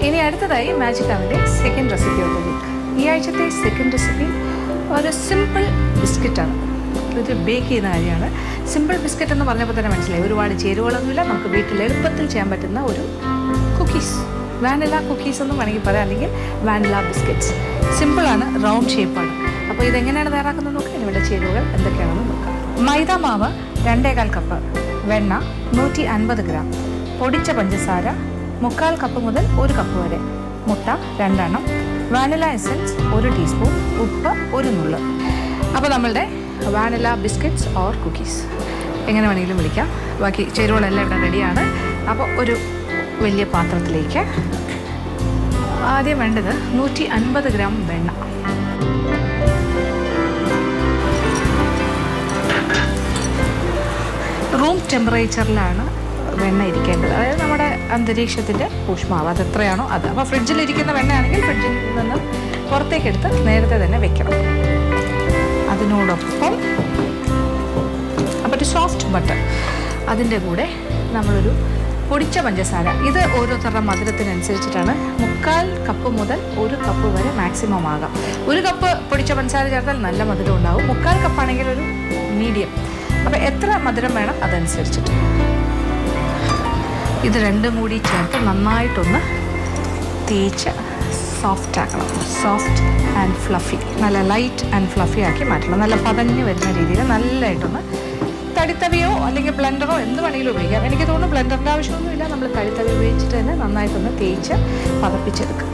ഇനി അടുത്തതായി മാജിക് അവൻ്റെ second recipe of the week. ഈ ആഴ്ചത്തെ സെക്കൻഡ് റെസിപ്പി ഒരു സിമ്പിൾ ബിസ്ക്കറ്റാണ്. ഇത് ബേക്ക് ചെയ്യുന്ന കാര്യമാണ്. സിമ്പിൾ ബിസ്ക്കറ്റ് എന്ന് പറഞ്ഞപ്പോൾ തന്നെ മനസ്സിലായി, ഒരുപാട് ചേരുവകളൊന്നുമില്ല, നമുക്ക് വീട്ടിൽ എളുപ്പത്തിൽ ചെയ്യാൻ പറ്റുന്ന ഒരു കുക്കീസ്, വാനില കുക്കീസ് എന്നും വേണമെങ്കിൽ പറയാം, അല്ലെങ്കിൽ വാനില ബിസ്ക്കറ്റ്സ്. സിമ്പിളാണ്, റൗണ്ട് ഷേപ്പാണ്. അപ്പോൾ ഇതെങ്ങനെയാണ് തയ്യാറാക്കുന്നത് നോക്കാം. ഇവിടെ ചേരുവകൾ എന്തൊക്കെയാണെന്ന് നോക്കാം. മൈദ മാവ് 2.25 കപ്പ്, വെണ്ണ 150 ഗ്രാം, പൊടിച്ച പഞ്ചസാര 3/4 കപ്പ് മുതൽ 1 കപ്പ് വരെ, മുട്ട 2 എണ്ണം, വാനില എസൻസ് 1 ടീസ്പൂൺ, ഉപ്പ് 1 നുള്ള്. അപ്പോൾ നമ്മളുടെ വാനില ബിസ്ക്കറ്റ്സ് ഓർ കുക്കീസ് എങ്ങനെ വേണമെങ്കിലും വിളിക്കാം. ബാക്കി ചേരുവകളെല്ലാം ഇവിടെ റെഡിയാണ്. അപ്പോൾ ഒരു വലിയ പാത്രത്തിലേക്ക് ആദ്യം വേണ്ടത് 150 ഗ്രാം വെണ്ണ. റൂം ടെമ്പറേച്ചറിലാണ് വെണ്ണ ഇരിക്കേണ്ടത്, അതായത് നമ്മുടെ അന്തരീക്ഷത്തിൻ്റെ ഊഷ്മാവ് അതെത്രയാണോ അത്. അപ്പോൾ ഫ്രിഡ്ജിലിരിക്കുന്ന വെണ്ണയാണെങ്കിൽ ഫ്രിഡ്ജിൽ നിന്ന് പുറത്തേക്കെടുത്ത് നേരത്തെ തന്നെ വെക്കണം. അതിനോടൊപ്പം അപ്പോൾ ഒരു സോഫ്റ്റ് ബട്ടർ, അതിൻ്റെ കൂടെ നമ്മളൊരു പൊടിച്ച പഞ്ചസാര. ഇത് ഓരോരുത്തരുടെ മധുരത്തിനനുസരിച്ചിട്ടാണ്. 3/4 കപ്പ് മുതൽ 1 കപ്പ് വരെ മാക്സിമം ആകാം. 1 കപ്പ് പൊടിച്ച പഞ്ചസാര ചേർത്താൽ നല്ല മധുരം ഉണ്ടാവും. 3/4 കപ്പാണെങ്കിൽ ഒരു മീഡിയം. അപ്പോൾ എത്ര മധുരം വേണം അതനുസരിച്ചിട്ട് ഇത് രണ്ടും കൂടി ചേർത്ത് നന്നായിട്ടൊന്ന് തേച്ച് സോഫ്റ്റ് ആക്കണം. സോഫ്റ്റ് ആൻഡ് ഫ്ലഫി, നല്ല ലൈറ്റ് ആൻഡ് ഫ്ലഫി ആക്കി മാറ്റണം. നല്ല പതഞ്ഞ് വരുന്ന രീതിയിൽ നല്ലതായിട്ടൊന്ന് തടിത്തവിയോ അല്ലെങ്കിൽ ബ്ലെൻഡറോ എന്ത് വേണമെങ്കിലും ഉപയോഗിക്കാം. എനിക്ക് തോന്നുന്നു ബ്ലെൻഡറിൻ്റെ ആവശ്യമൊന്നുമില്ല, നമ്മൾ തടിത്തവി ഉപയോഗിച്ചിട്ട് തന്നെ നന്നായിട്ടൊന്ന് തേച്ച് പതപ്പിച്ചെടുക്കുക.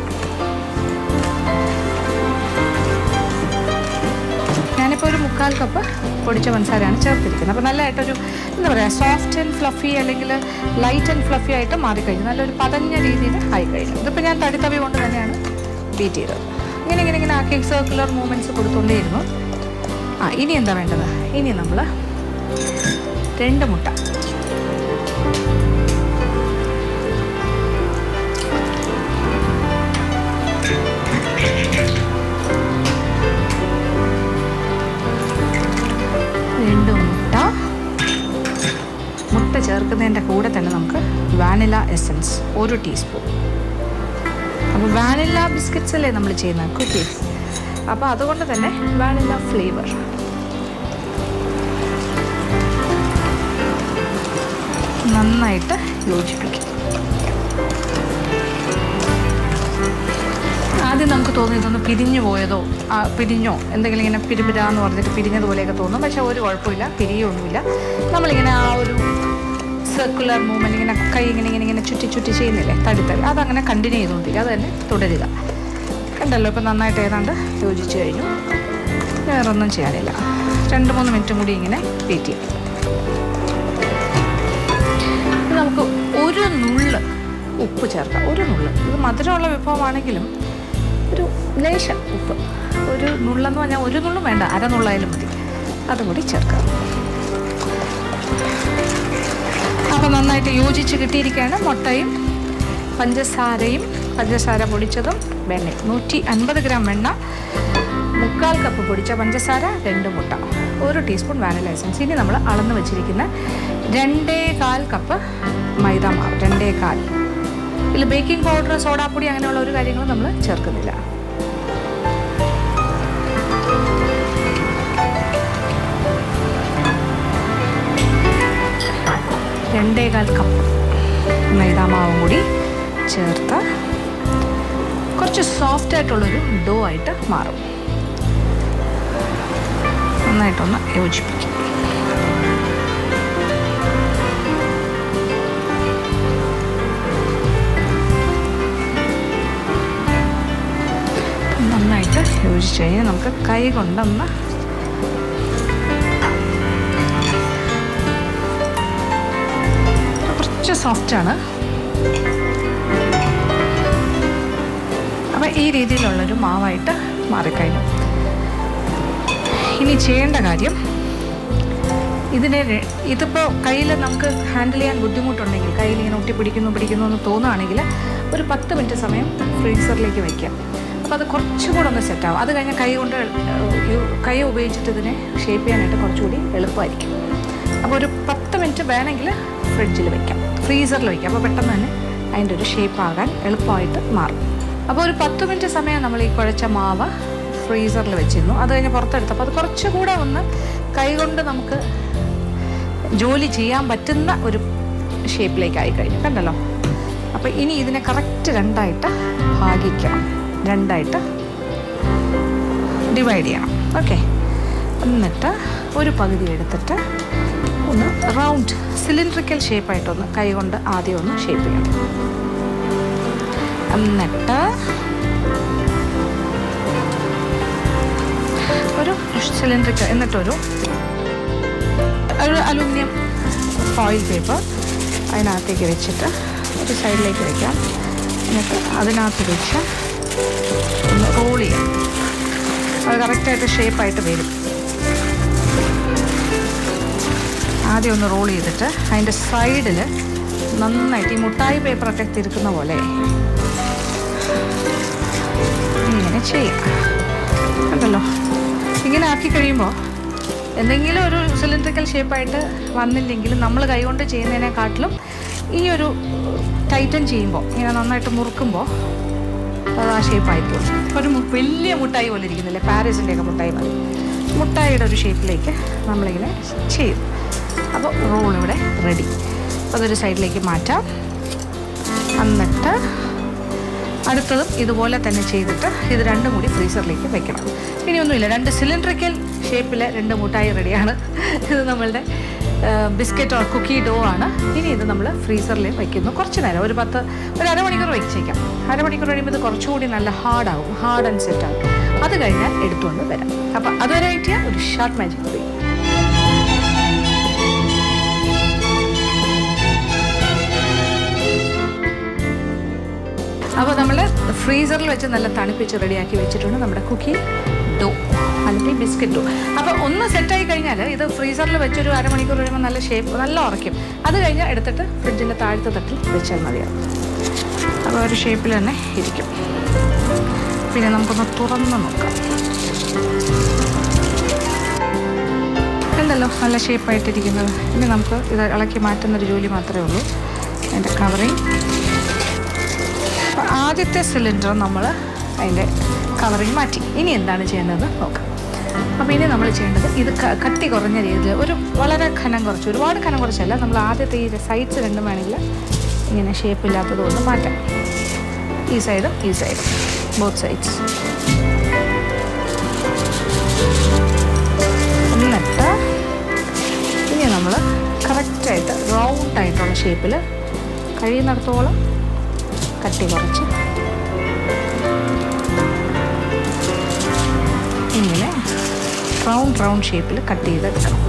ഞാനിപ്പോൾ ഒരു 3/4 കപ്പ് പൊടിച്ച പഞ്ചസാരയാണ് ചേർത്തിരിക്കുന്നത്. അപ്പോൾ നല്ലതായിട്ടൊരു എന്താ പറയുക, സോഫ്റ്റ് ആൻഡ് ഫ്ലഫി അല്ലെങ്കിൽ ലൈറ്റ് ആൻഡ് ഫ്ലഫി ആയിട്ട് മാറിക്കഴിഞ്ഞു, നല്ലൊരു പതഞ്ഞ രീതിയിൽ ആയിക്കഴിഞ്ഞു. ഇതിപ്പോൾ ഞാൻ തടിത്തവി കൊണ്ട് തന്നെയാണ് ബീറ്റ് ചെയ്തത്. ഇങ്ങനെ ആക്കി സർക്കുലർ മൂവ്മെൻറ്റ്സ് കൊടുത്തുകൊണ്ടേയിരുന്നു. ഇനി എന്താ വേണ്ടത്? ഇനി നമ്മൾ 2 മുട്ട, മുട്ട ചേർക്കുന്നതിൻ്റെ കൂടെ തന്നെ നമുക്ക് വാനില എസൻസ് 1 ടീസ്പൂൺ. അപ്പോൾ വാനില ബിസ്ക്കറ്റ്സ് അല്ലേ നമ്മൾ ചെയ്യുന്ന കുക്കീസ്, അപ്പോൾ അതുകൊണ്ട് തന്നെ വാനില ഫ്ലേവർ. നന്നായിട്ട് യോജിപ്പിക്കും. ആദ്യം നമുക്ക് തോന്നും ഇതൊന്ന് പിരിഞ്ഞു പോയതോ പിരിഞ്ഞോ എന്തെങ്കിലും ഇങ്ങനെ പിരിപിരാന്ന് പറഞ്ഞിട്ട് പിരിഞ്ഞതുപോലെയൊക്കെ തോന്നും. പക്ഷേ ഒരു കുഴപ്പമില്ല, പിരിയൊന്നുമില്ല. നമ്മളിങ്ങനെ ആ ഒരു സർക്കുലർ മൂവ്മെൻറ്റ് ഇങ്ങനെ കൈ ഇങ്ങനെ ചുറ്റി ചെയ്യുന്നില്ലേ തടിത്തടി, അതങ്ങനെ കണ്ടിന്യൂ ചെയ്തുകൊണ്ടിരിക്കുക, അത് തന്നെ തുടരുക. കണ്ടല്ലോ ഇപ്പം നന്നായിട്ട് ഏതാണ്ട് യോജിച്ച് കഴിഞ്ഞു. വേറൊന്നും ചെയ്യാനില്ല. 2-3 മിനിറ്റും കൂടി ഇങ്ങനെ വെയിറ്റ് ചെയ്യാം. നമുക്ക് 1 നുള്ള് ഉപ്പ് ചേർക്കാം. 1 നുള്ള്. ഇത് മധുരമുള്ള വിഭവമാണെങ്കിലും ഒരു ലേശം ഉപ്പ്, 1 നുള്ളെന്ന് പറഞ്ഞാൽ 1 നുള്ളും വേണ്ട, 1/2 നുള്ളായാലും മതി. അതുകൂടി ചേർക്കാം. അപ്പോൾ നന്നായിട്ട് യോജിച്ച് കിട്ടിയിരിക്കുകയാണ്. മുട്ടയും പഞ്ചസാരയും, പഞ്ചസാര പൊടിച്ചതും വെണ്ണയും. 150 ഗ്രാം വെണ്ണ, 3/4 കപ്പ് പൊടിച്ച പഞ്ചസാര, 2 മുട്ട, 1 ടീസ്പൂൺ വാനില എസൻസ്. ഇനി നമ്മൾ അളന്ന് വെച്ചിരിക്കുന്ന 2.25 കപ്പ് മൈദ മാവ്, 2.25. ഇതിൽ ബേക്കിംഗ് പൗഡർ, സോഡാപ്പൊടി അങ്ങനെയുള്ള ഒരു കാര്യങ്ങളും നമ്മൾ ചേർക്കുന്നില്ല. രണ്ടേ 1/4 കപ്പ് മൈദാമാവും കൂടി ചേർത്ത് കുറച്ച് സോഫ്റ്റ് ആയിട്ടുള്ളൊരു ഡോ ആയിട്ട് മാറും. നന്നായിട്ടൊന്ന് യോജിപ്പിക്കും. നന്നായിട്ട് യോജിച്ച് കഴിഞ്ഞാൽ നമുക്ക് കൈ കൊണ്ടൊന്ന് കുറച്ച് സോഫ്റ്റാണ്. അപ്പം ഈ രീതിയിലുള്ളൊരു മാവായിട്ട് മാറിക്കഴിഞ്ഞു. ഇനി ചെയ്യേണ്ട കാര്യം, ഇതിപ്പോൾ കയ്യിൽ നമുക്ക് ഹാൻഡിൽ ചെയ്യാൻ ബുദ്ധിമുട്ടുണ്ടെങ്കിൽ, കയ്യിൽ ഇങ്ങനെ പിടിക്കുന്നു എന്ന് തോന്നുകയാണെങ്കിൽ ഒരു 10 മിനിറ്റ് സമയം ഫ്രീസറിലേക്ക് വയ്ക്കാം. അപ്പോൾ അത് കുറച്ചും കൂടെ ഒന്ന് സെറ്റാവും. അത് കഴിഞ്ഞാൽ കൈ ഉപയോഗിച്ചിട്ട് ഇതിനെ ഷേപ്പ് ചെയ്യാനായിട്ട് കുറച്ചുകൂടി എളുപ്പമായിരിക്കും. അപ്പോൾ ഒരു 10 മിനിറ്റ് വേണമെങ്കിൽ ഫ്രിഡ്ജിൽ വയ്ക്കാം, ഫ്രീസറിൽ വയ്ക്കാം. അപ്പോൾ പെട്ടെന്ന് തന്നെ അതിൻ്റെ ഒരു ഷേപ്പാകാൻ എളുപ്പമായിട്ട് മാറും. അപ്പോൾ ഒരു 10 മിനിറ്റ് സമയം നമ്മൾ ഈ കുഴച്ച മാവ് ഫ്രീസറിൽ വെച്ചിരുന്നു. അത് കഴിഞ്ഞ് പുറത്തെടുത്തപ്പോൾ അത് കുറച്ചുകൂടെ ഒന്ന് കൈകൊണ്ട് നമുക്ക് ജോലി ചെയ്യാൻ പറ്റുന്ന ഒരു ഷേപ്പിലേക്കായി കഴിഞ്ഞു, കണ്ടല്ലോ. അപ്പോൾ ഇനി ഇതിനെ കറക്റ്റ് 2ആയിട്ട് ഭാഗിക്കണം, 2ആയിട്ട് ഡിവൈഡ് ചെയ്യണം. ഓക്കെ, എന്നിട്ട് ഒരു പകുതി എടുത്തിട്ട് ഒന്ന് റൗണ്ട് സിലിണ്ട്രിക്കൽ ഷേപ്പായിട്ടൊന്ന് കൈ കൊണ്ട് ആദ്യം ഒന്ന് ഷേപ്പ് ചെയ്യണം. എന്നിട്ട് ഒരു സിലിണ്ട്രിക്കൽ, എന്നിട്ടൊരു അലുമിനിയം ഫോയിൽ പേപ്പർ അതിനകത്തേക്ക് വെച്ചിട്ട് ഒരു സൈഡിലേക്ക് വയ്ക്കാം. എന്നിട്ട് അതിനകത്ത് വെച്ച് ഒന്ന് റോൾ ചെയ്യാം. അത് കറക്റ്റായിട്ട് ഷേപ്പായിട്ട് വരും. ആദ്യം ഒന്ന് റോൾ ചെയ്തിട്ട് അതിൻ്റെ സൈഡിൽ നന്നായിട്ട് ഈ മുട്ടായി പേപ്പറൊക്കെ തിരുക്കുന്ന പോലെ ഇങ്ങനെ ചെയ്യാം, കണ്ടല്ലോ. ഇങ്ങനെ ആക്കി കഴിയുമ്പോൾ എന്തെങ്കിലും ഒരു സിലിണ്ട്രിക്കൽ ഷേപ്പായിട്ട് വന്നില്ലെങ്കിലും നമ്മൾ കൈകൊണ്ട് ചെയ്യുന്നതിനെക്കാട്ടിലും ഈ ഒരു ടൈറ്റൻ ചെയ്യുമ്പോൾ ഇങ്ങനെ നന്നായിട്ട് മുറുക്കുമ്പോൾ അത് ആ ഷേപ്പായിപ്പോകും. ഒരു വലിയ മുട്ടായി പോലെ ഇരിക്കുന്നില്ലേ, പാരീസിൻ്റെയൊക്കെ മുട്ടായി മതി. മുട്ടായിയുടെ ഒരു ഷേപ്പിലേക്ക് നമ്മളിങ്ങനെ ചെയ്യും. അപ്പോൾ റോൾ ഇവിടെ റെഡി. അതൊരു സൈഡിലേക്ക് മാറ്റാം. എന്നിട്ട് അടുത്തതും ഇതുപോലെ തന്നെ ചെയ്തിട്ട് ഇത് രണ്ടും കൂടി ഫ്രീസറിലേക്ക് വെക്കണം. ഇനിയൊന്നുമില്ല, 2 സിലിണ്ട്രിക്കൽ ഷേപ്പിൽ 2 മുട്ടായി റെഡിയാണ്. ഇത് നമ്മളുടെ ബിസ്ക്കറ്റ് ഓർ കുക്കി ഡോ ആണ്. ഇനി ഇത് നമ്മൾ ഫ്രീസറിൽ വയ്ക്കുന്നു കുറച്ച് നേരം, ഒരു അരമണിക്കൂർ വെച്ചേക്കാം. അരമണിക്കൂർ കഴിയുമ്പോൾ ഇത് കുറച്ചുകൂടി നല്ല ഹാർഡാവും, ഹാർഡ് ആൻഡ് സെറ്റാവും. അത് കഴിഞ്ഞാൽ എടുത്തുകൊണ്ട് വരാം. അപ്പോൾ അതുവരെയായിട്ട് ഒരു ഷോർട്ട് മാജിക് പോയി. അപ്പോൾ നമ്മൾ ഫ്രീസറിൽ വെച്ച് നല്ല തണുപ്പിച്ച് റെഡിയാക്കി വെച്ചിട്ടുണ്ട് നമ്മുടെ കുക്കി ഡോ അല്ലെങ്കിൽ ബിസ്ക്കറ്റ് ഡോ. അപ്പോൾ ഒന്ന് സെറ്റായി കഴിഞ്ഞാൽ ഇത് ഫ്രീസറിൽ വെച്ചൊരു അരമണിക്കൂർ കഴിയുമ്പോൾ നല്ല ഷേപ്പ് നല്ല ഉറയ്ക്കും. അത് കഴിഞ്ഞാൽ എടുത്തിട്ട് ഫ്രിഡ്ജിൻ്റെ താഴത്തെ തട്ടിൽ വെച്ചാൽ മതിയാവും. അപ്പോൾ ഒരു ഷേപ്പിൽ തന്നെ ഇരിക്കും. പിന്നെ നമുക്കൊന്ന് തുറന്ന് നോക്കാം. ഉണ്ടല്ലോ നല്ല ഷേപ്പായിട്ടിരിക്കുന്നത്. ഇനി നമുക്ക് ഇത് ഇളക്കി മാറ്റുന്നൊരു ജോലി മാത്രമേ ഉള്ളൂ. അതിൻ്റെ കവറിങ്, അപ്പോൾ ആദ്യത്തെ സിലിണ്ടർ നമ്മൾ അതിൻ്റെ കവറിങ് മാറ്റി. ഇനി എന്താണ് ചെയ്യേണ്ടത് നോക്കാം. അപ്പോൾ ഇനി നമ്മൾ ചെയ്യേണ്ടത് ഇത് കട്ടി കുറഞ്ഞ രീതിയിൽ ഒരു വളരെ കനം കുറച്ച്, ഒരുപാട് കനം കുറച്ചല്ല, നമ്മൾ ആദ്യത്തെ ഈ സൈഡ്സ് രണ്ടും വേണമെങ്കിൽ ഇങ്ങനെ ഷേപ്പില്ലാത്തത് കൊണ്ട് മാറ്റാം. ഈ സൈഡും ഈ സൈഡും, ബോത്ത് സൈഡ്സ്. എന്നിട്ട് ഇനി നമ്മൾ കറക്റ്റായിട്ട് റൗണ്ടായിട്ടുള്ള ഷേപ്പിൽ കഴിയുന്നിടത്തോളം കട്ടി കുറച്ച് ഇങ്ങനെ റൗണ്ട് ഷേപ്പിൽ കട്ട് ചെയ്തെടുക്കണം.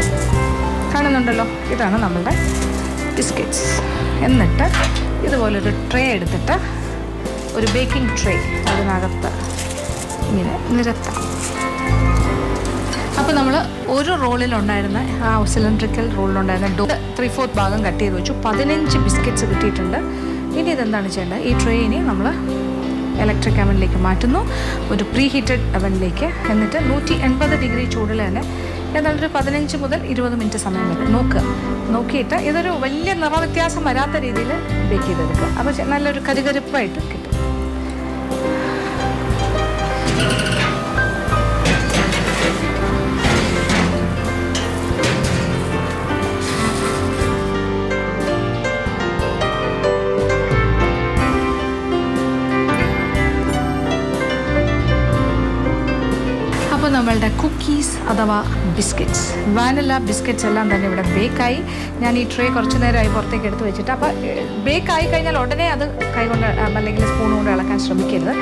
കാണുന്നുണ്ടല്ലോ, ഇതാണ് നമ്മളുടെ ബിസ്ക്കറ്റ്സ്. എന്നിട്ട് ഇതുപോലൊരു ട്രേ എടുത്തിട്ട്, ഒരു ബേക്കിംഗ് ട്രേ, അതിനകത്ത് ഇങ്ങനെ നിരത്താം. അപ്പോൾ നമ്മൾ ഒരു റോളിലുണ്ടായിരുന്ന ആ സിലിണ്ട്രിക്കൽ റോളിലുണ്ടായിരുന്ന ഡോ 3/4 ഭാഗം കട്ട് ചെയ്ത് വെച്ചു. 15 ബിസ്ക്കറ്റ്സ് കിട്ടിയിട്ടുണ്ട്. ഇനി ഇതെന്താണ് ചെയ്യേണ്ടത്, ഈ ട്രേ ഇനി നമ്മൾ ഇലക്ട്രിക് അവനിലേക്ക് മാറ്റുന്നു, ഒരു പ്രീ ഹീറ്റഡ് അവനിലേക്ക്. എന്നിട്ട് 180 ഡിഗ്രി ചൂടിൽ തന്നെ ഏതാണ്ടൊരു 15 മുതൽ 20 മിനിറ്റ് സമയം വരെ നോക്കിയിട്ട് ഇതൊരു വലിയ നിറവ്യത്യാസം വരാത്ത രീതിയിൽ ബേക്ക് ചെയ്തെടുക്കുക. അപ്പോൾ നല്ലൊരു കരുകരുപ്പായിട്ട് കിട്ടും. അപ്പോൾ നമ്മളുടെ കുക്കീസ് അഥവാ ബിസ്ക്കറ്റ്സ്, വാനില ബിസ്ക്കറ്റ്സ് എല്ലാം തന്നെ ഇവിടെ ബേക്കായി. ഞാൻ ഈ ട്രേ കുറച്ച് നേരമായി പുറത്തേക്ക് എടുത്ത് വെച്ചിട്ട്. അപ്പോൾ ബേക്കായി കഴിഞ്ഞാൽ ഉടനെ അത് കൈകൊണ്ട് അല്ലെങ്കിൽ സ്പൂൺ കൊണ്ട് ഇളക്കാൻ ശ്രമിക്കരുത്.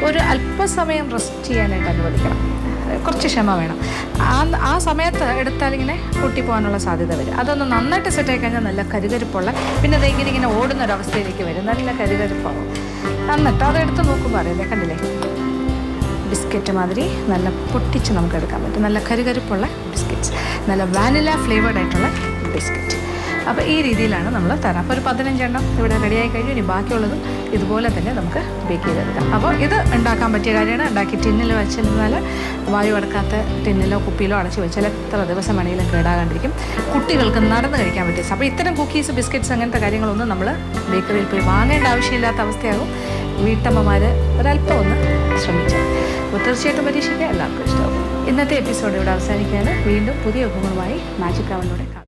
ഒരു അല്പസമയം റെസ്റ്റ് ചെയ്യാനായിട്ട് അനുവദിക്കണം. കുറച്ച് ക്ഷമ വേണം. ആ സമയത്ത് എടുത്താലിങ്ങനെ പൊട്ടിപ്പോകാനുള്ള സാധ്യത വരും. അതൊന്ന് നന്നായിട്ട് സെറ്റായി കഴിഞ്ഞാൽ നല്ല കരുകരുപ്പുള്ള, പിന്നെ അതെങ്ങനെ ഇങ്ങനെ ഓടുന്നൊരവസ്ഥയിലേക്ക് വരും, നല്ല കരുകരുപ്പാകും. എന്നിട്ട് അതെടുത്ത് നോക്കുമ്പോൾ അറിയാതെ, കണ്ടില്ലേ, ബിസ്ക്കറ്റ് മാതിരി നല്ല പൊട്ടിച്ച് നമുക്ക് എടുക്കാൻ പറ്റും. നല്ല കരുകരുപ്പുള്ള ബിസ്ക്കറ്റ്സ്, നല്ല വാനില ഫ്ലേവേർഡ് ആയിട്ടുള്ള ബിസ്ക്കറ്റ്. അപ്പോൾ ഈ രീതിയിലാണ് നമ്മൾ തരാം. അപ്പോൾ ഒരു 15 ഇവിടെ റെഡിയായി കഴിഞ്ഞു. ഇനി ബാക്കിയുള്ളതും ഇതുപോലെ തന്നെ നമുക്ക് ബേക്ക് ചെയ്തെടുക്കാം. അപ്പോൾ ഇത് ഉണ്ടാക്കാൻ പറ്റിയ കാര്യമാണ്. ഉണ്ടാക്കി ടിന്നിൽ വെച്ചിരുന്നാൽ വായു അടക്കാത്ത ടിന്നിലോ കുപ്പിയിലോ അടച്ച് വെച്ചാൽ എത്ര ദിവസം വേണമെങ്കിലും കേടാകാണ്ടിരിക്കും. കുട്ടികൾക്ക് നടന്ന് കഴിക്കാൻ പറ്റിയ. അപ്പോൾ ഇത്തരം കുക്കീസ്, ബിസ്ക്കറ്റ്സ് അങ്ങനത്തെ കാര്യങ്ങളൊന്നും നമ്മൾ ബേക്കറിയിൽ പോയി വാങ്ങേണ്ട ആവശ്യമില്ലാത്ത അവസ്ഥയാകും. വീട്ടമ്മമാർ ഒരല്പം ഒന്ന് ശ്രമിച്ചാൽ അപ്പോൾ തീർച്ചയായിട്ടും പരീക്ഷിക്കുക, എല്ലാവർക്കും ഇഷ്ടമാകും. ഇന്നത്തെ എപ്പിസോഡ് ഇവിടെ അവസാനിക്കുകയാണ്. വീണ്ടും പുതിയ ഉപങ്ങളുമായി മാജിക് അവനിലൂടെ കാണാം.